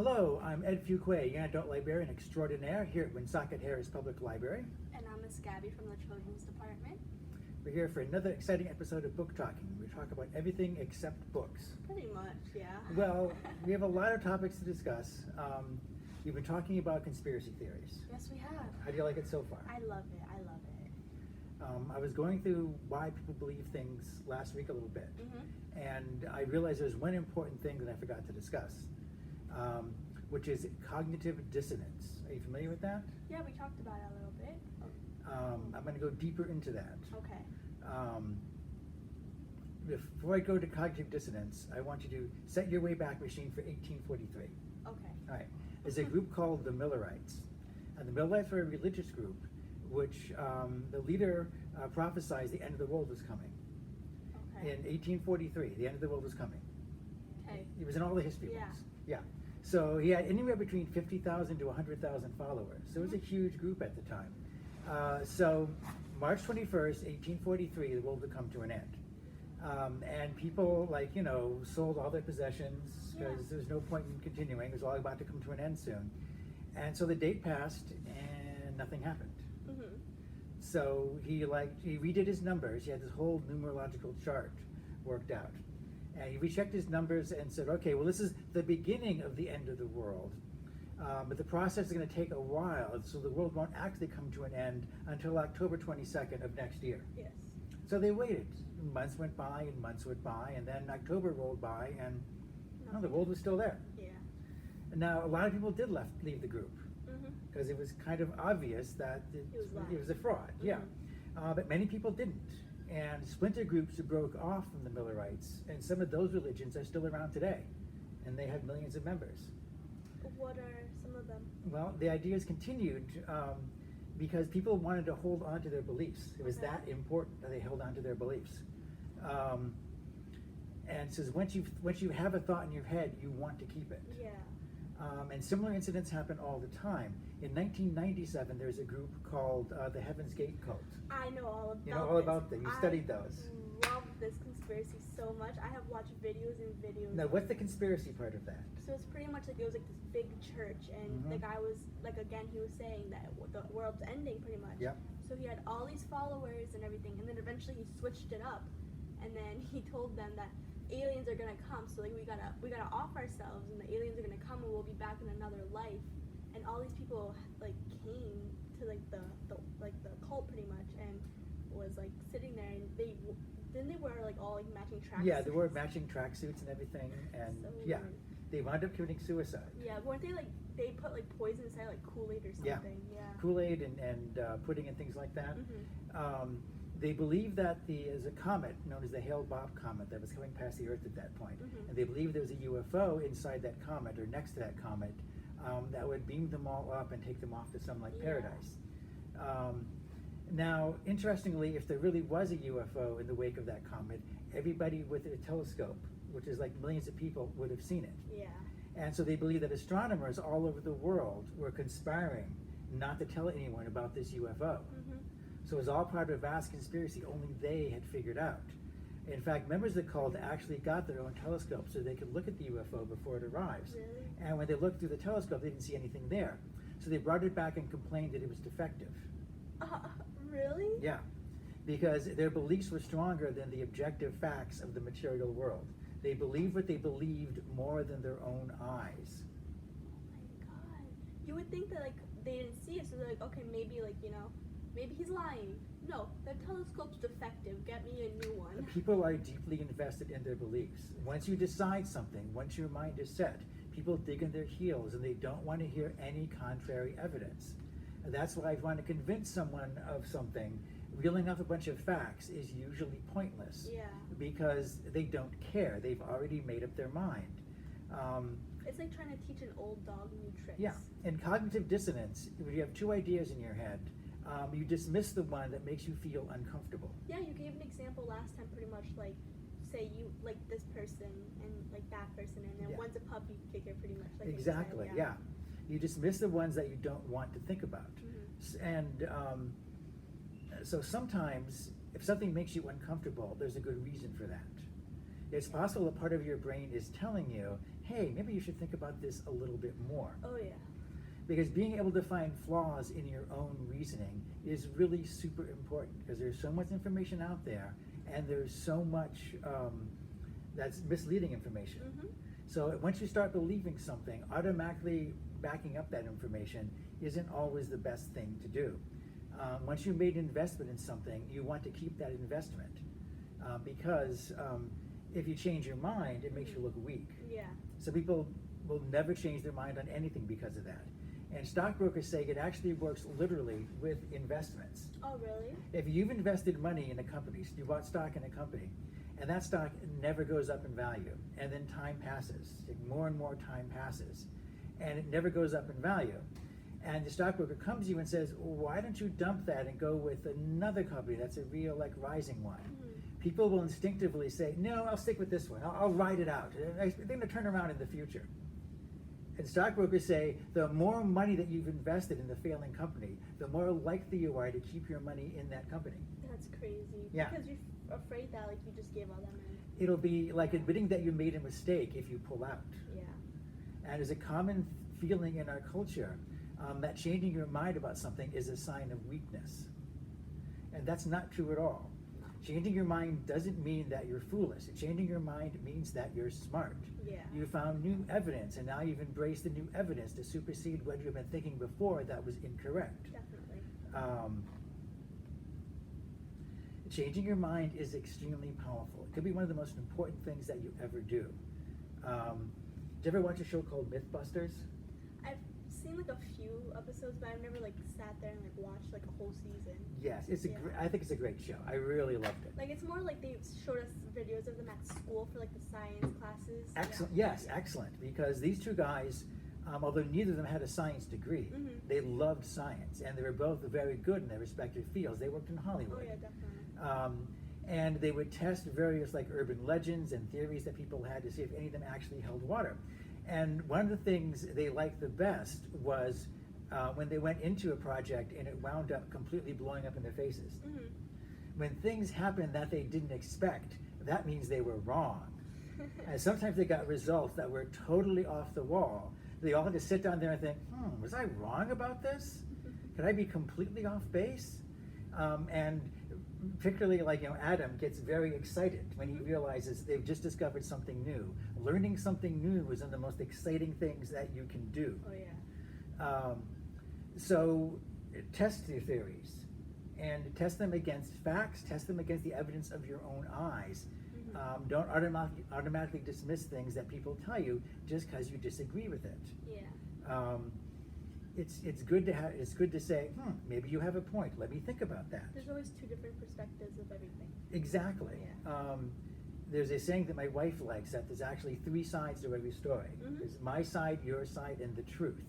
Hello, I'm Ed Fuquay, young adult librarian extraordinaire here at Woonsocket Harris Public Library. And I'm Miss Gabby from the Children's Department. We're here for another exciting episode of Book Talking. We talk about everything except books. Pretty much, yeah. Well, we have a lot of topics to discuss. You've been talking about conspiracy theories. Yes, we have. How do you like it so far? I love it. I love it. I was going through why people believe things last week a little bit, Mm-hmm. and I realized there's one important thing that I forgot to discuss, which is cognitive dissonance. Are you familiar with that? Yeah, we talked about it a little bit. I'm going to go deeper into that. Okay. Before I go to cognitive dissonance, I want you to set your Wayback Machine for 1843. Okay. All right. There's a group called the Millerites. And the Millerites were a religious group which the leader prophesied the end of the world was coming. Okay. In 1843, the end of the world was coming. Okay. It was in all the history Yeah. books. Yeah. So he had anywhere between 50,000 to 100,000 followers. So it was a huge group at the time. So March 21st, 1843, the world would come to an end. And people, sold all their possessions because there was no point in continuing. It was all about to come to an end soon. And so the date passed and nothing happened. Mm-hmm. So he redid his numbers. He had this whole numerological chart worked out. And he rechecked his numbers and said, okay, well, this is the beginning of the end of the world. But the process is going to take a while, so the world won't actually come to an end until October 22nd of next year. Yes. So they waited. Months went by and months went by, and then October rolled by, and the world was still there. Yeah. Now, a lot of people did leave the group Mm-hmm. because it was kind of obvious that it was a fraud. Mm-hmm. Yeah. But many people didn't. And splinter groups broke off from the Millerites, and some of those religions are still around today, and they have millions of members. What are some of them? Well, the ideas continued because people wanted to hold on to their beliefs. It was Okay. that important that they held on to their beliefs. And says once you have a thought in your head, you want to keep it. Yeah. And similar incidents happen all the time. In 1997, there's a group called the Heaven's Gate cult. I know all about You know all this. about them. You studied those. I love this conspiracy so much. I have watched videos and videos. Now, what's the conspiracy part of that? So it's pretty much like it was like this big church, and the guy was he was saying that the world's ending pretty much. Yep. So he had all these followers and everything, and then eventually he switched it up, and then he told them that aliens are gonna come. So we gotta off ourselves, and the aliens are gonna come, and we'll be back in another life. And all these people came to the cult pretty much, and was sitting there, and they wear all matching tracks. Yeah, they wore matching tracksuits and everything, and So yeah, weird. they wound up committing suicide. Yeah, weren't they put poison inside Kool-Aid or something? Yeah. Kool-Aid and pudding and things like that. Mm-hmm. They believe that there's a comet known as the Hale-Bopp comet that was coming past the Earth at that point. Mm-hmm. And they believe there was a UFO inside that comet or next to that comet that would beam them all up and take them off to some paradise. Now, interestingly, if there really was a UFO in the wake of that comet, everybody with a telescope, which is millions of people, would have seen it. Yeah. And so they believe that astronomers all over the world were conspiring not to tell anyone about this UFO. Mm-hmm. So it was all part of a vast conspiracy only they had figured out. In fact, members of the cult actually got their own telescope so they could look at the UFO before it arrives. Really? And when they looked through the telescope, they didn't see anything there. So they brought it back and complained that it was defective. Really? Yeah, because their beliefs were stronger than the objective facts of the material world. They believed what they believed more than their own eyes. Oh my god. You would think that they didn't see it, so they're okay, maybe maybe he's lying. No, that telescope's defective. Get me a new one. People are deeply invested in their beliefs. Once you decide something, once your mind is set, people dig in their heels and they don't want to hear any contrary evidence. And that's why if you want to convince someone of something, reeling off a bunch of facts is usually pointless. Yeah. Because they don't care. They've already made up their mind. It's like trying to teach an old dog new tricks. Yeah. In cognitive dissonance, if you have two ideas in your head, you dismiss the one that makes you feel uncomfortable. Yeah, you gave an example last time, pretty much say you like this person and that person, and then one's a puppy figure, pretty much. Exactly. Said, yeah. You dismiss the ones that you don't want to think about. Mm-hmm. And so sometimes, if something makes you uncomfortable, there's a good reason for that. It's possible a part of your brain is telling you, hey, maybe you should think about this a little bit more. Oh yeah. Because being able to find flaws in your own reasoning is really super important, because there's so much information out there, and there's so much that's misleading information. Mm-hmm. So once you start believing something, automatically backing up that information isn't always the best thing to do. Once you made an investment in something, you want to keep that investment, because if you change your mind, it makes you look weak. Yeah. So people will never change their mind on anything because of that. And stockbrokers say it actually works literally with investments. Oh really? If you've invested money in a company, so you bought stock in a company, and that stock never goes up in value, and then time passes, more and more time passes, and it never goes up in value, and the stockbroker comes to you and says, why don't you dump that and go with another company that's a real, like, rising one? Mm-hmm. People will instinctively say, no, I'll stick with this one. I'll ride it out. They're going to turn around in the future. And stockbrokers say the more money that you've invested in the failing company, the more likely you are to keep your money in that company. That's crazy. Yeah. Because you're afraid that, like, you just gave all that money. It'll be like admitting that you made a mistake if you pull out. Yeah. And there's a common feeling in our culture that changing your mind about something is a sign of weakness. And that's not true at all. Changing your mind doesn't mean that you're foolish. Changing your mind means that you're smart. Yeah. You found new evidence, and now you've embraced the new evidence to supersede what you've been thinking before that was incorrect. Definitely. Changing your mind is extremely powerful. It could be one of the most important things that you ever do. Did you ever watch a show called Mythbusters? I've seen like a few episodes, but I've never like sat there and like watched like a whole season. Yes, it's Yeah. I think it's a great show. I really loved it. Like it's more like they showed us videos of them at school for like the science classes. Excellent. Yeah. Yes, excellent. Because these two guys, although neither of them had a science degree, Mhm. they loved science, and they were both very good in their respective fields. They worked in Hollywood. Oh yeah, definitely. And they would test various like urban legends and theories that people had to see if any of them actually held water. And one of the things they liked the best was when they went into a project and it wound up completely blowing up in their faces. Mhm. When things happen that they didn't expect, that means they were wrong. And sometimes they got results that were totally off the wall. They all had to sit down there and think, was I wrong about this? Could I be completely off base? And particularly like, Adam gets very excited when he realizes they've just discovered something new. Learning something new is one of the most exciting things that you can do. Oh yeah. So test your theories and test them against facts, test them against the evidence of your own eyes. Mhm. Don't automatically dismiss things that people tell you just because you disagree with it. Yeah. It's good to say, maybe you have a point. Let me think about that. There's always two different perspectives of everything. Exactly. Yeah. There's a saying that my wife likes, that there's actually three sides to every story. Mhm. There's my side, your side, and the truth.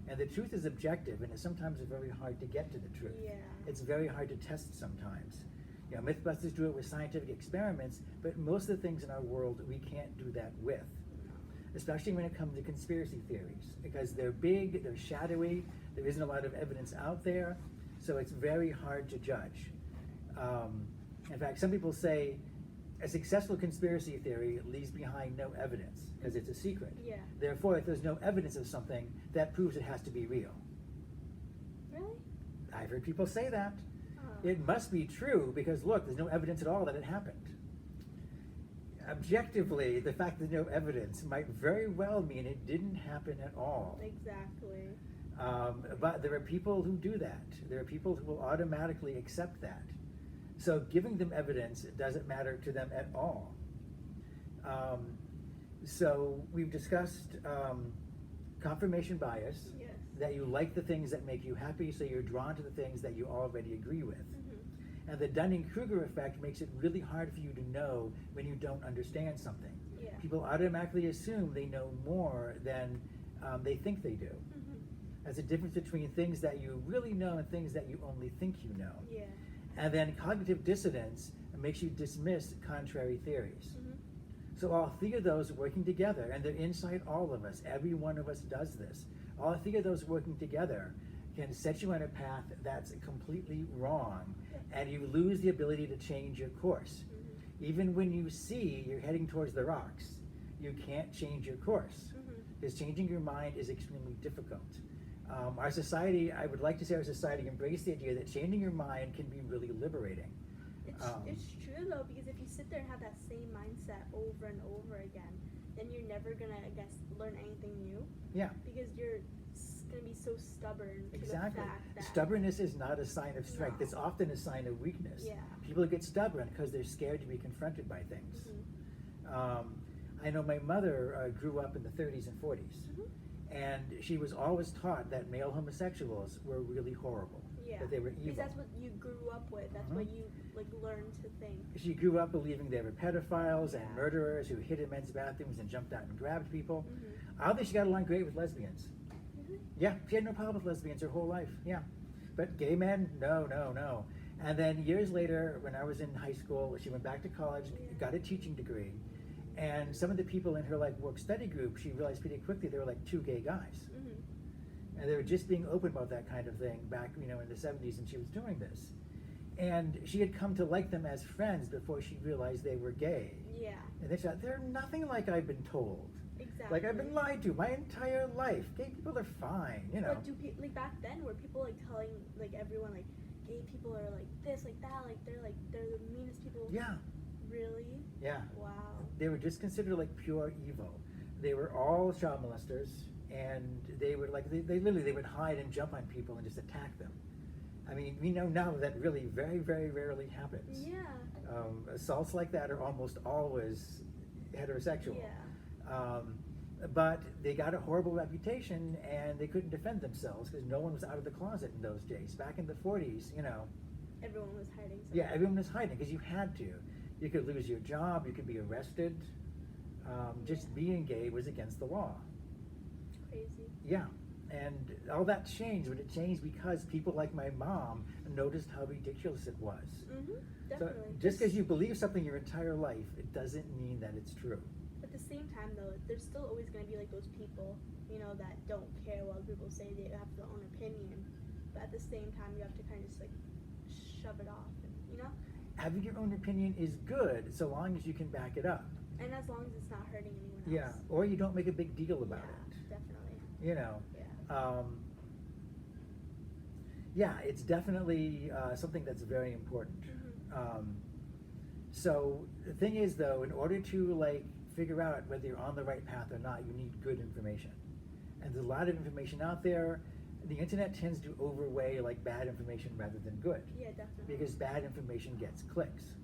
And the truth is objective, and it's sometimes very hard to get to the truth. Yeah. It's very hard to test sometimes. Mythbusters do it with scientific experiments, but most of the things in our world we can't do that with. Especially when it comes to conspiracy theories, because they're big, they're shadowy, there isn't a lot of evidence out there, so it's very hard to judge. In fact, some people say a successful conspiracy theory leaves behind no evidence, because it's a secret. Yeah. Therefore, if there's no evidence of something, that proves it has to be real. Really? I've heard people say that. Oh. It must be true, because look, there's no evidence at all that it happened. Objectively, the fact that there's no evidence might very well mean it didn't happen at all. Exactly. But there are people who do that. There are people who will automatically accept that. So giving them evidence doesn't matter to them at all. So we've discussed confirmation bias, Yes. that you like the things that make you happy, so you're drawn to the things that you already agree with. Mhm. And the Dunning-Kruger effect makes it really hard for you to know when you don't understand something. Yeah. People automatically assume they know more than they think they do. Mhm. There's a difference between things that you really know and things that you only think you know. Yeah. And then cognitive dissonance makes you dismiss contrary theories. Mhm. So all three of those working together, and they're inside all of us, every one of us does this, all three of those working together can set you on a path that's completely wrong, and you lose the ability to change your course. Even when you see you're heading towards the rocks, you can't change your course. Because changing your mind is extremely difficult. Our society, I would like to say our society embraced the idea that changing your mind can be really liberating. It's true though, because if you sit there and have that same mindset over and over again, then you're never gonna, I guess, learn anything new. Yeah. Because you're gonna be so stubborn to Exactly. the fact that Stubbornness is not a sign of strength. No. It's often a sign of weakness. Yeah. People get stubborn because they're scared to be confronted by things. I know my mother grew up in the 30s and 40s, and she was always taught that male homosexuals were really horrible, that they were evil. Because that's what you grew up with. That's what you like learned to think. She grew up believing they were pedophiles and Yeah. murderers who hid in men's bathrooms and jumped out and grabbed people. I don't think she got along great with lesbians. Yeah, she had no problem with lesbians her whole life. Yeah, but gay men, no, no, no. And then years later, when I was in high school, she went back to college, got a teaching degree, and some of the people in her like work study group, she realized pretty quickly they were like two gay guys, and they were just being open about that kind of thing back, in the 70s, and she was doing this, and she had come to like them as friends before she realized they were gay. Yeah. And they said, they're nothing like I've been told. Exactly. Like I've been lied to my entire life. Gay people are fine, But like back then, were people like telling like everyone like gay people are like this, like that, like they're the meanest people? Yeah. Really? Yeah. Wow. They were just considered like pure evil. They were all child molesters, and they were like they literally would hide and jump on people and just attack them. I mean, we know now that really very, very rarely happens. Yeah. Assaults like that are almost always heterosexual. Yeah. But they got a horrible reputation, and they couldn't defend themselves because no one was out of the closet in those days. Back in the 40s, Everyone was hiding something. Yeah, everyone was hiding because you had to. You could lose your job, you could be arrested. Just being gay was against the law. Crazy. Yeah, and all that changed, but it changed because people like my mom noticed how ridiculous it was. Definitely. So just because you believe something your entire life, it doesn't mean that it's true. At the same time, though, there's still always going to be like those people, that don't care what people say. They have their own opinion, but at the same time, you have to kind of just like shove it off, Having your own opinion is good so long as you can back it up. And as long as it's not hurting anyone else. Yeah, or you don't make a big deal about it. Definitely. Yeah, it's definitely something that's very important. So the thing is, though, in order to figure out whether you're on the right path or not, you need good information. And there's a lot of information out there. The internet tends to overweigh bad information rather than good. Yeah, definitely. Because bad information gets clicks.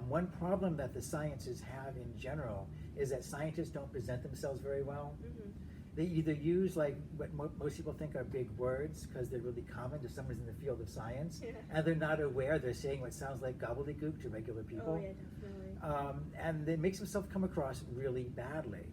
One problem that the sciences have in general is that scientists don't present themselves very well. They either use what most people think are big words because they're really common to someone who's in the field of science, and they're not aware they're saying what sounds like gobbledygook to regular people. Oh, yeah, definitely. And it makes himself come across really badly.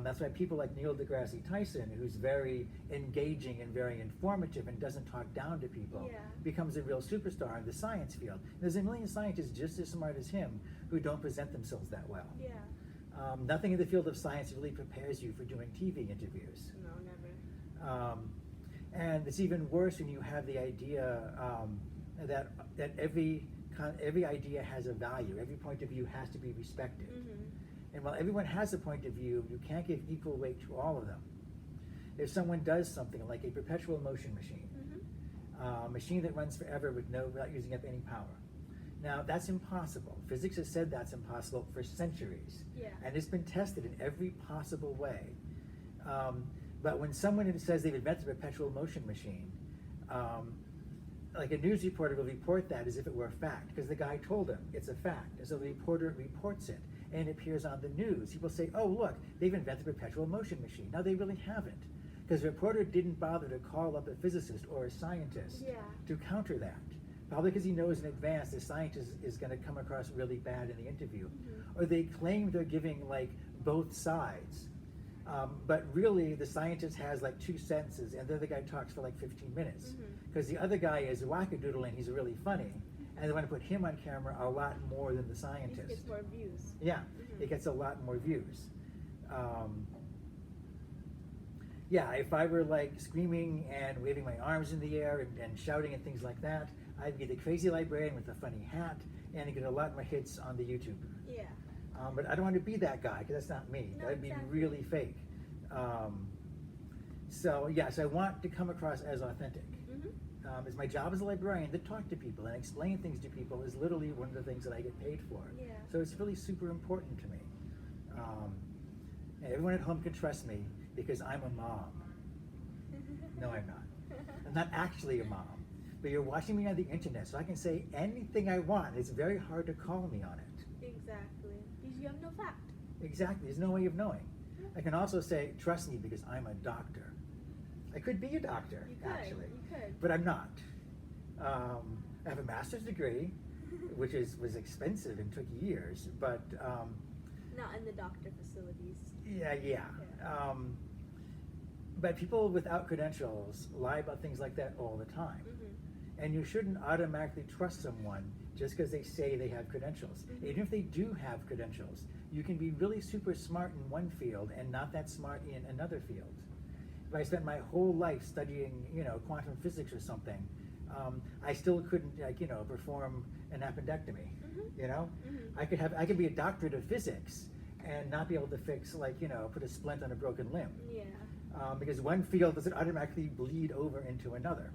That's why people like Neil deGrasse Tyson, who's very engaging and very informative and doesn't talk down to people, becomes a real superstar in the science field. There's a million scientists just as smart as him who don't present themselves that well. Yeah. Nothing in the field of science really prepares you for doing TV interviews. No, never. And it's even worse when you have the idea that every idea has a value. Every point of view has to be respected. And while everyone has a point of view, you can't give equal weight to all of them. If someone does something like a perpetual motion machine, a machine that runs forever without using up any power. Now, that's impossible. Physics has said that's impossible for centuries. Yeah. And it's been tested in every possible way. But when someone says they've invented a perpetual motion machine, a news reporter will report that as if it were a fact, because the guy told him it's a fact. And so the reporter reports it, and it appears on the news. People say, oh, look, they've invented a perpetual motion machine. No, they really haven't, because the reporter didn't bother to call up a physicist or a scientist to counter that. Probably because he knows in advance the scientist is going to come across really bad in the interview. Or they claim they're giving both sides. But really the scientist has 2 sentences, and the other guy talks for 15 minutes. Because the other guy is wackadoodling, he's really funny. And they want to put him on camera a lot more than the scientist. It gets more views. Yeah, it gets a lot more views. Yeah, if I were screaming and waving my arms in the air and shouting and things like that, I'd be the crazy librarian with the funny hat, and get a lot more hits on the YouTube. Yeah. But I don't want to be that guy because that's not me. No, That'd be exactly. really fake. So yes, I want to come across as authentic. It's my job as a librarian to talk to people and explain things to people is literally one of the things that I get paid for. Yeah. So it's really super important to me. And everyone at home can trust me because I'm a mom. No, I'm not. I'm not actually a mom. But you're watching me on the internet, so I can say anything I want. It's very hard to call me on it. Exactly. Because you have no fact. Exactly. There's no way of knowing. I can also say, trust me because I'm a doctor. I could be a doctor, You could. actually. You could. But I'm not. I have a master's degree, which was expensive and took years, but Not in the doctor facilities. yeah. But people without credentials lie about things like that all the time. And you shouldn't automatically trust someone just because they say they have credentials. Even if they do have credentials, you can be really super smart in one field and not that smart in another field. If I spent my whole life studying, quantum physics or something, I still couldn't, perform an appendectomy. I could be a doctorate of physics and not be able to fix, put a splint on a broken limb. Yeah. Because one field doesn't automatically bleed over into another.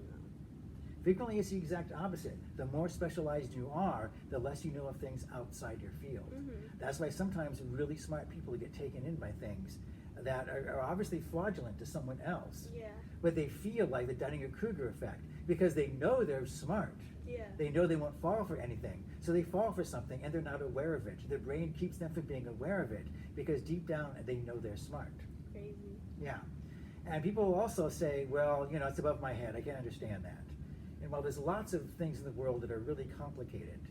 Frequently, it's the exact opposite. The more specialized you are, the less you know of things outside your field. That's why sometimes really smart people get taken in by things that are obviously fraudulent to someone else. Yeah. But they feel like the Dunning-Kruger effect because they know they're smart. Yeah. They know they won't fall for anything. So they fall for something and they're not aware of it. Their brain keeps them from being aware of it because deep down they know they're smart. Crazy. Yeah. And people will also say, well, it's above my head. I can't understand that. And while there's lots of things in the world that are really complicated,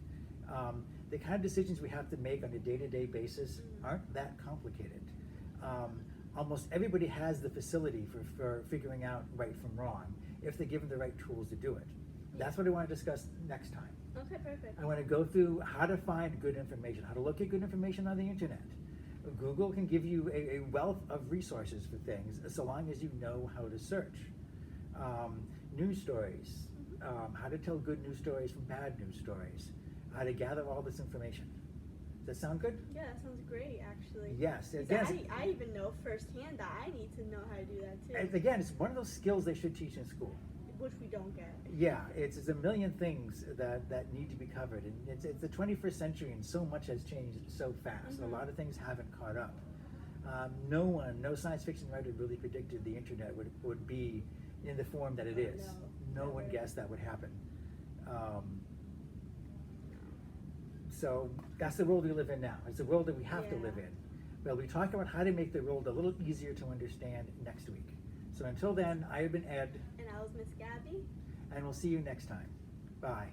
the kind of decisions we have to make on a day-to-day basis aren't that complicated. Almost everybody has the facility for figuring out right from wrong if they're given the right tools to do it. That's what I want to discuss next time. Okay, perfect. I want to go through how to find good information, how to look at good information on the internet. Google can give you a wealth of resources for things so long as you know how to search. News stories, how to tell good news stories from bad news stories, how to gather all this information. Does that sound good? Yeah, that sounds great, actually. Yes. Because Again, I even know firsthand that I need to know how to do that too. again, it's one of those skills they should teach in school. Which we don't get. Yeah, it's a million things that need to be covered, and it's the 21st century, and so much has changed so fast. A lot of things haven't caught up. No science fiction writer really predicted the internet would be in the form that it is. No one guessed that would happen. So that's the world we live in now. It's the world that we have to live in. We'll be talking about how to make the world a little easier to understand next week. So until then, I have been Ed. And I was Miss Gabby. And we'll see you next time. Bye.